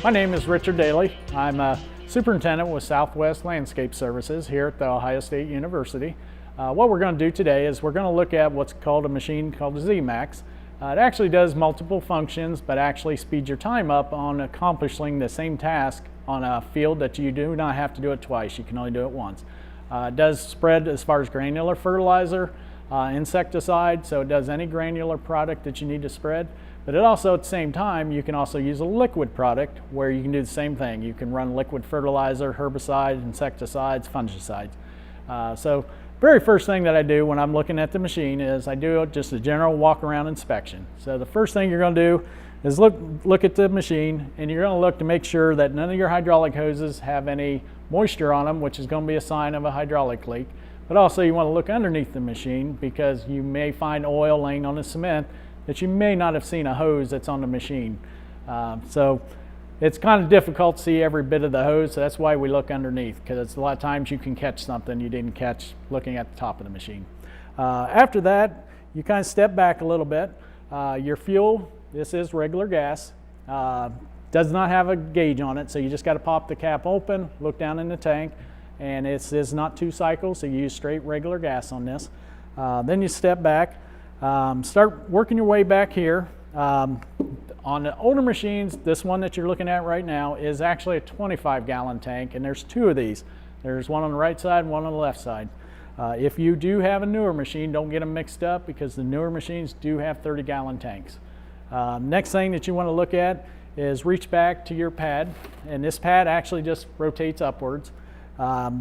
My name is Richard Daly. I'm a superintendent with Southwest Landscape Services here at The Ohio State University. What we're going to do today is we're going to look at what's called a machine called a Z-Max. It actually does multiple functions, but actually speeds your time up on accomplishing the same task on a field that you do not have to do it twice. You can only do it once. It does spread as far as granular fertilizer, insecticide, so it does any granular product that you need to spread. But it also, at the same time, you can also use a liquid product where you can do the same thing. You can run liquid fertilizer, herbicides, insecticides, fungicides. So very first thing that I do when I'm looking at the machine is I do just a general walk around inspection. So the first thing you're going to do is look at the machine, and you're going to look to make sure that none of your hydraulic hoses have any moisture on them, which is going to be a sign of a hydraulic leak. But also you want to look underneath the machine because you may find oil laying on the cement that you may not have seen a hose that's on the machine. So it's kind of difficult to see every bit of the hose, so that's why we look underneath, because a lot of times you can catch something you didn't catch looking at the top of the machine. After that, you kind of step back a little bit. Your fuel, this is regular gas, does not have a gauge on it, so you just got to pop the cap open, look down in the tank, and it's not 2 cycles, so you use straight regular gas on this. Then you step back. Start working your way back here. On the older machines, this one that you're looking at right now is actually a 25-gallon tank, and there's 2 of these. There's one on the right side and one on the left side. If you do have a newer machine, don't get them mixed up because the newer machines do have 30-gallon tanks. Next thing that you want to look at is reach back to your pad, and this pad actually just rotates upwards.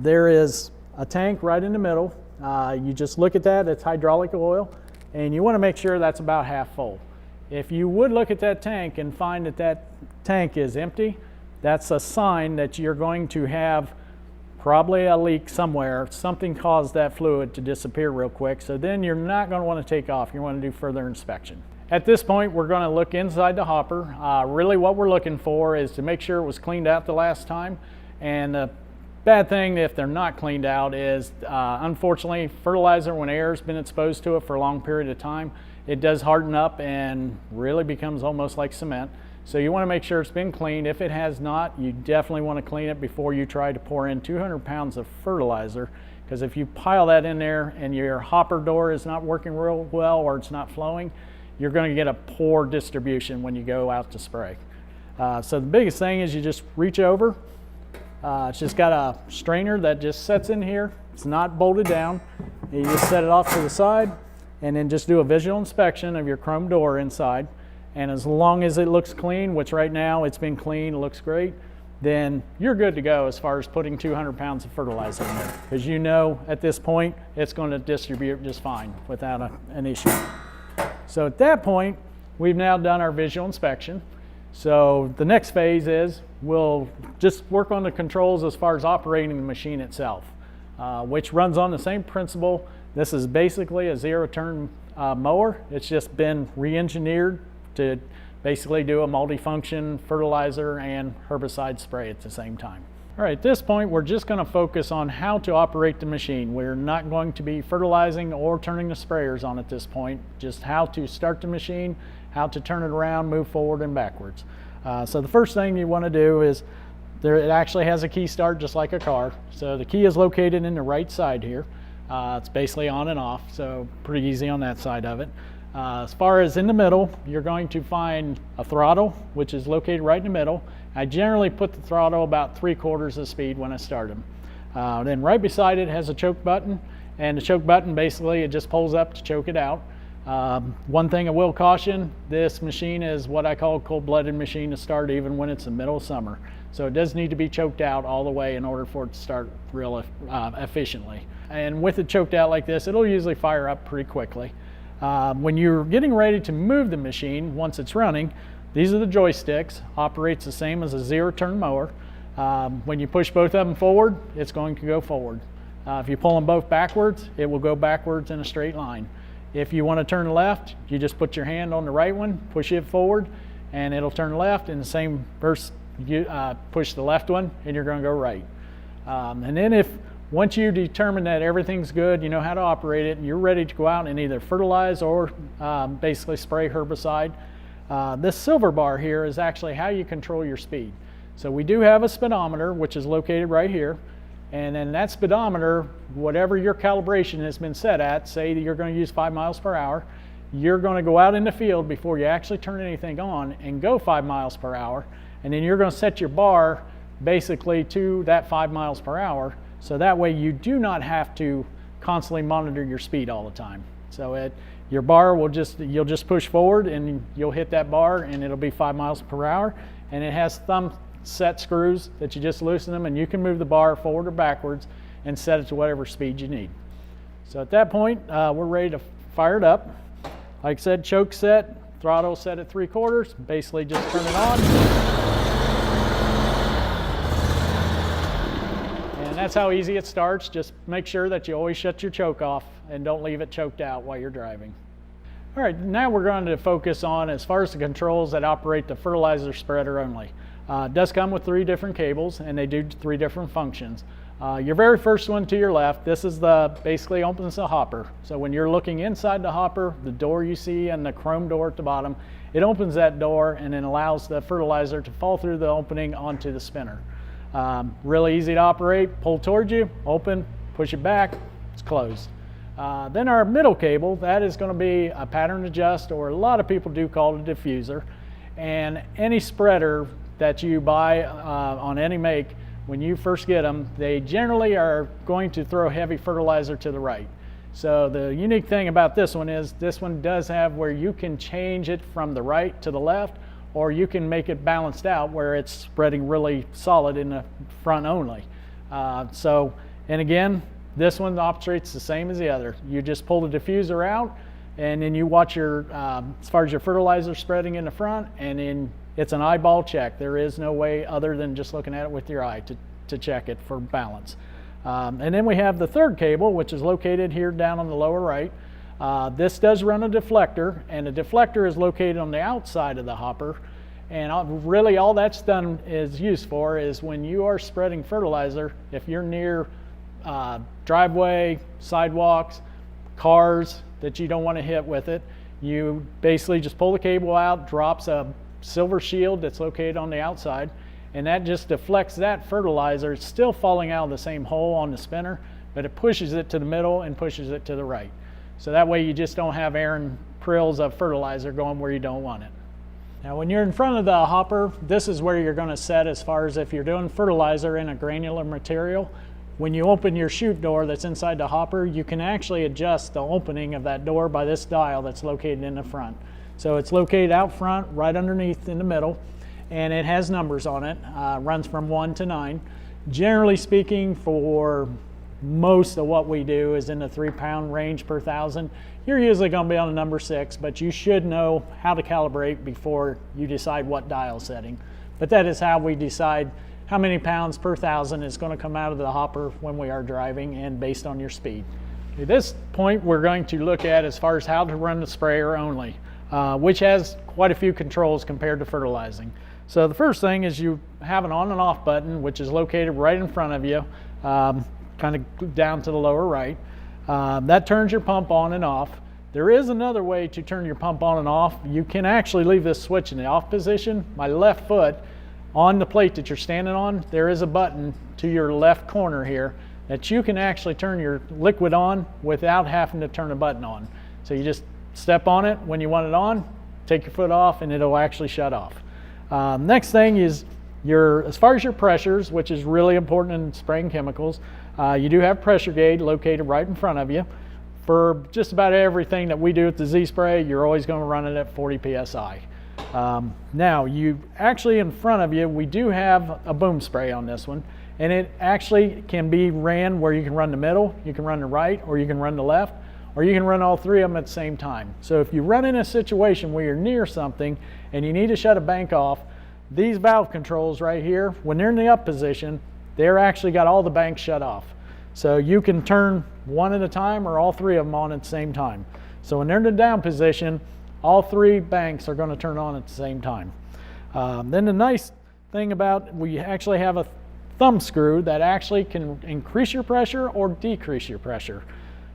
There is a tank right in the middle. You just look at that, it's hydraulic oil. And you want to make sure that's about half full. If you would look at that tank and find that that tank is empty, that's a sign that you're going to have probably a leak somewhere. Something caused that fluid to disappear real quick, so then you're not going to want to take off. You want to do further inspection. At this point, we're going to look inside the hopper. Really what we're looking for is to make sure it was cleaned out the last time. And the bad thing if they're not cleaned out is unfortunately fertilizer, when air has been exposed to it for a long period of time, it does harden up and really becomes almost like cement. So you want to make sure it's been cleaned. If it has not, you definitely want to clean it before you try to pour in 200 pounds of fertilizer, because if you pile that in there and your hopper door is not working real well or it's not flowing, you're going to get a poor distribution when you go out to spray. So the biggest thing is you just reach over. It's just got a strainer that just sets in here. It's not bolted down. You just set it off to the side and then just do a visual inspection of your chrome door inside. And as long as it looks clean, which right now it's been clean, it looks great, then you're good to go as far as putting 200 pounds of fertilizer in there. Because you know at this point it's going to distribute just fine without an issue. So at that point, we've now done our visual inspection. So the next phase is we'll just work on the controls as far as operating the machine itself, which runs on the same principle. This is basically a zero-turn mower. It's just been re-engineered to basically do a multi-function fertilizer and herbicide spray at the same time. All right, at this point, we're just going to focus on how to operate the machine. We're not going to be fertilizing or turning the sprayers on at this point, just how to start the machine, how to turn it around, move forward and backwards. So the first thing you want to do is it actually has a key start just like a car. So the key is located in the right side here. It's basically on and off, so pretty easy on that side of it. As far as in the middle, you're going to find a throttle, which is located right in the middle. I generally put the throttle about 3/4 the speed when I start them. Then right beside it has a choke button, and the choke button basically it just pulls up to choke it out. One thing I will caution, this machine is what I call a cold-blooded machine to start even when it's the middle of summer. So it does need to be choked out all the way in order for it to start real efficiently. And with it choked out like this, it'll usually fire up pretty quickly. When you're getting ready to move the machine, once it's running, these are the joysticks. Operates the same as a zero-turn mower. When you push both of them forward, it's going to go forward. If you pull them both backwards, it will go backwards in a straight line. If you want to turn left, you just put your hand on the right one, push it forward, and it'll turn left. And the same verse, you push the left one, and you're going to go right. And then once you determine that everything's good, you know how to operate it, and you're ready to go out and either fertilize or basically spray herbicide, this silver bar here is actually how you control your speed. So we do have a speedometer, which is located right here. And then that speedometer, whatever your calibration has been set at, say that you're going to use 5 miles per hour, you're going to go out in the field before you actually turn anything on and go 5 miles per hour. And then you're going to set your bar basically to that 5 miles per hour. So that way you do not have to constantly monitor your speed all the time. So your bar will you'll just push forward and you'll hit that bar and it'll be 5 miles per hour. And it has thumb set screws that you just loosen them and you can move the bar forward or backwards and set it to whatever speed you need. So at that point, we're ready to fire it up. Like I said, choke set, throttle set at 3/4. Basically just turn it on. And that's how easy it starts. Just make sure that you always shut your choke off and don't leave it choked out while you're driving. All right, now we're going to focus on as far as the controls that operate the fertilizer spreader only. It does come with 3 different cables and they do 3 different functions. Your very first one to your left, this is basically opens the hopper. So when you're looking inside the hopper, the door you see and the chrome door at the bottom, it opens that door and then allows the fertilizer to fall through the opening onto the spinner. Really easy to operate, pull towards you, open, push it back, it's closed. Then our middle cable, that is going to be a pattern adjust, or a lot of people do call it a diffuser. And any spreader that you buy on any make, when you first get them, they generally are going to throw heavy fertilizer to the right. So the unique thing about this one is this one does have where you can change it from the right to the left, or you can make it balanced out where it's spreading really solid in the front only. And again, this one operates the same as the other. You just pull the diffuser out and then you watch your, as far as your fertilizer spreading in the front, and then it's an eyeball check. There is no way other than just looking at it with your eye to check it for balance. And then we have the third cable, which is located here down on the lower right. This does run a deflector, and the deflector is located on the outside of the hopper. And really all that's done is used for is when you are spreading fertilizer, if you're near driveway, sidewalks, cars that you don't want to hit with it, you basically just pull the cable out, drops a silver shield that's located on the outside, and that just deflects that fertilizer. It's still falling out of the same hole on the spinner, but it pushes it to the middle and pushes it to the right. So that way you just don't have errant prills of fertilizer going where you don't want it. Now when you're in front of the hopper, this is where you're going to set as far as if you're doing fertilizer in a granular material. When you open your chute door that's inside the hopper, you can actually adjust the opening of that door by this dial that's located in the front. So it's located out front, right underneath in the middle, and it has numbers on it, runs from 1 to 9. Generally speaking, for most of what we do is in the 3-pound range per 1,000. You're usually going to be on a number 6, but you should know how to calibrate before you decide what dial setting. But that is how we decide how many pounds per 1,000 is going to come out of the hopper when we are driving, and based on your speed. At this point, we're going to look at as far as how to run the sprayer only, which has quite a few controls compared to fertilizing. So the first thing is you have an on and off button, which is located right in front of you, kind of down to the lower right. That turns your pump on and off. There is another way to turn your pump on and off. You can actually leave this switch in the off position. My left foot on the plate that you're standing on, there is a button to your left corner here that you can actually turn your liquid on without having to turn a button on. So you just step on it when you want it on, take your foot off, and it'll actually shut off. Next thing is as far as your pressures, which is really important in spraying chemicals, you do have pressure gauge located right in front of you. For just about everything that we do with the Z-Spray, you're always going to run it at 40 PSI. Now, you actually in front of you, we do have a boom spray on this one, and it actually can be ran where you can run the middle, you can run the right, or you can run the left, or you can run all 3 of them at the same time. So if you run in a situation where you're near something and you need to shut a bank off, these valve controls right here, when they're in the up position, they're actually got all the banks shut off. So you can turn one at a time or all 3 of them on at the same time. So when they're in the down position, all 3 banks are going to turn on at the same time. Then the nice thing about, we actually have a thumb screw that actually can increase your pressure or decrease your pressure.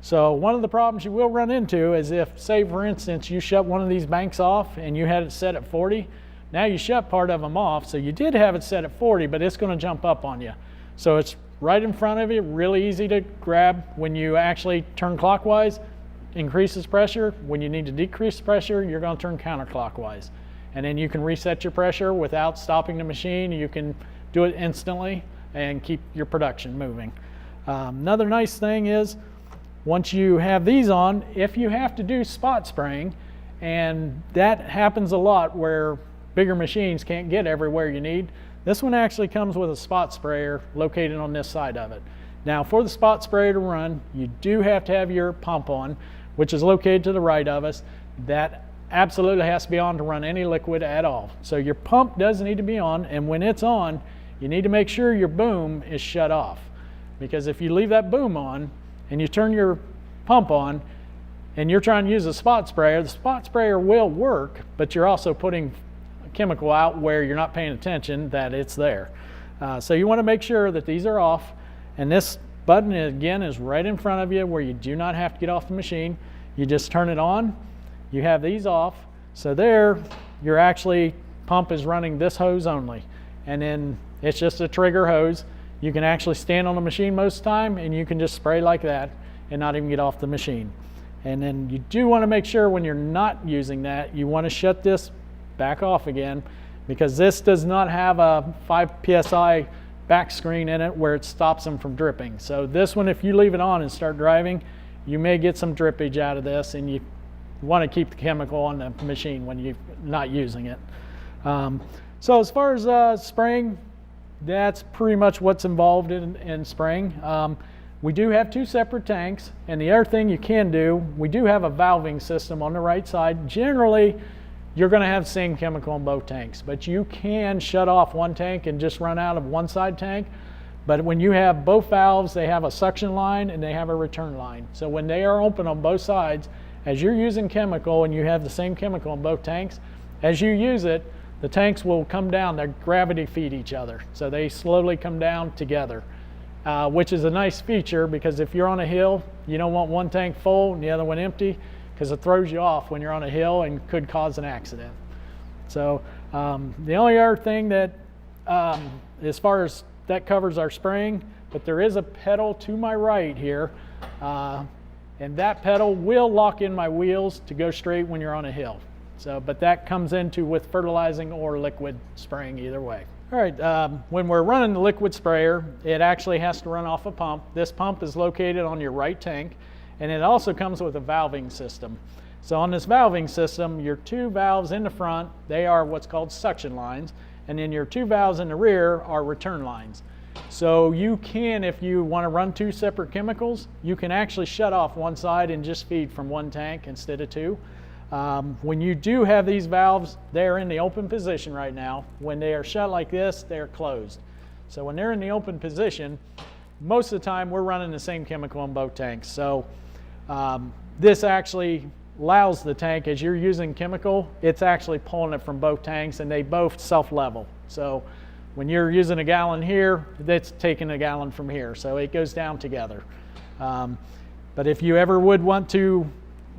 So one of the problems you will run into is if, say for instance, you shut one of these banks off and you had it set at 40, Now you shut part of them off, so you did have it set at 40, but it's going to jump up on you. So it's right in front of you, really easy to grab. When you actually turn clockwise, increases pressure. When you need to decrease pressure, you're going to turn counterclockwise. And then you can reset your pressure without stopping the machine. You can do it instantly and keep your production moving. Another nice thing is, once you have these on, if you have to do spot spraying, and that happens a lot where bigger machines can't get everywhere you need, this one actually comes with a spot sprayer located on this side of it. Now, for the spot sprayer to run, you do have to have your pump on, which is located to the right of us. That absolutely has to be on to run any liquid at all. So your pump does need to be on, and when it's on, you need to make sure your boom is shut off. Because if you leave that boom on and you turn your pump on and you're trying to use a spot sprayer, the spot sprayer will work, but you're also putting chemical out where you're not paying attention that it's there. So you want to make sure that these are off, and this button again is right in front of you where you do not have to get off the machine. You just turn it on, you have these off, so there your actually pump is running this hose only, and then it's just a trigger hose. You can actually stand on the machine most of the time and you can just spray like that and not even get off the machine. And then you do want to make sure when you're not using that, you want to shut this back off again, because this does not have a 5 psi back screen in it where it stops them from dripping. So this one, if you leave it on and start driving, you may get some drippage out of this, and you want to keep the chemical on the machine when you're not using it. So as far as spraying, that's pretty much what's involved in spraying. We do have 2 separate tanks, and the other thing you can do, we do have a valving system on the right side. Generally, you're going to have the same chemical in both tanks, but you can shut off one tank and just run out of one side tank. But when you have both valves, they have a suction line and they have a return line. So when they are open on both sides, as you're using chemical and you have the same chemical in both tanks, as you use it, the tanks will come down, they gravity feed each other. So they slowly come down together, which is a nice feature, because if you're on a hill, you don't want one tank full and the other one empty, because it throws you off when you're on a hill and could cause an accident. So the only other thing that, as far as that covers our spraying, but there is a pedal to my right here, and that pedal will lock in my wheels to go straight when you're on a hill. So, but that comes into with fertilizing or liquid spraying either way. All right, when we're running the liquid sprayer, it actually has to run off a pump. This pump is located on your right tank, and it also comes with a valving system. So on this valving system, your 2 valves in the front, they are what's called suction lines, and then your 2 valves in the rear are return lines. So you can, if you want to run 2 separate chemicals, you can actually shut off one side and just feed from one tank instead of 2. When you do have these valves, they're in the open position right now. When they are shut like this, they're closed. So when they're in the open position, most of the time we're running the same chemical in both tanks. So this actually allows the tank, as you're using chemical, it's actually pulling it from both tanks, and they both self-level. So when you're using a gallon here, that's taking a gallon from here. So it goes down together. But if you ever would want to,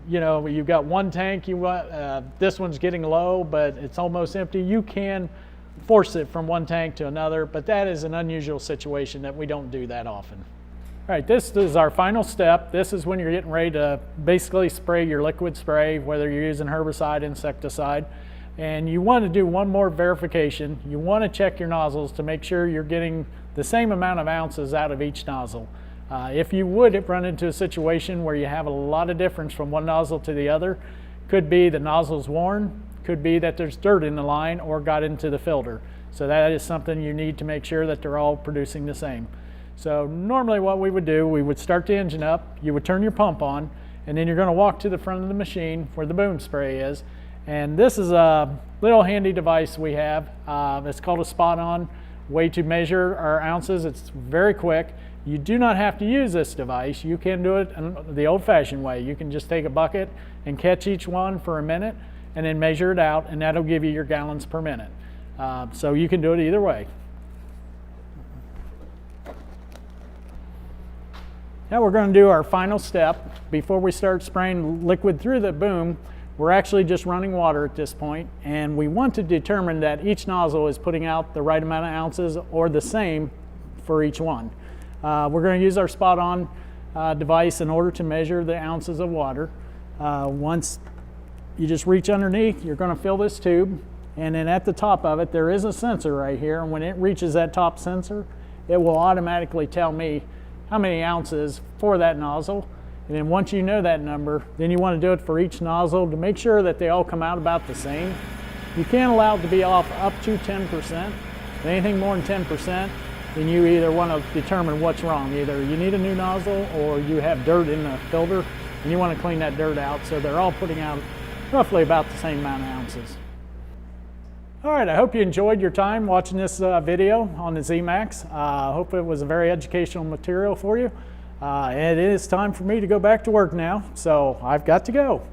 you know, you've got one tank, you want, this one's getting low, but it's almost empty, you can force it from one tank to another, but that is an unusual situation that we don't do that often. All right, this is our final step. This is when you're getting ready to basically spray your liquid spray, whether you're using herbicide, insecticide, and you want to do one more verification. You want to check your nozzles to make sure you're getting the same amount of ounces out of each nozzle. If you would run into a situation where you have a lot of difference from one nozzle to the other, could be the nozzle's worn, could be that there's dirt in the line or got into the filter. So that is something you need to make sure that they're all producing the same. So normally what we would do, we would start the engine up, you would turn your pump on, and then you're going to walk to the front of the machine where the boom spray is. And this is a little handy device we have. It's called a spot on way to measure our ounces. It's very quick. You do not have to use this device. You can do it the old-fashioned way. You can just take a bucket and catch each one for a minute and then measure it out, and that'll give you your gallons per minute. So you can do it either way. Now we're going to do our final step. Before we start spraying liquid through the boom, We're actually just running water at this point, and we want to determine that each nozzle is putting out the right amount of ounces or the same for each one. We're going to use our spot on device in order to measure the ounces of water. Once you just reach underneath, you're going to fill this tube, and then at the top of it there is a sensor right here, and when it reaches that top sensor, it will automatically tell me how many ounces for that nozzle. And then once you know that number, then you want to do it for each nozzle to make sure that they all come out about the same. You can't allow it to be off up to 10%. Anything more than 10%, then you either want to determine what's wrong. Either you need a new nozzle or you have dirt in the filter and you want to clean that dirt out, so they're all putting out roughly about the same amount of ounces. All right, I hope you enjoyed your time watching this video on the Z-Max. I hope it was a very educational material for you. And it is time for me to go back to work now, so I've got to go.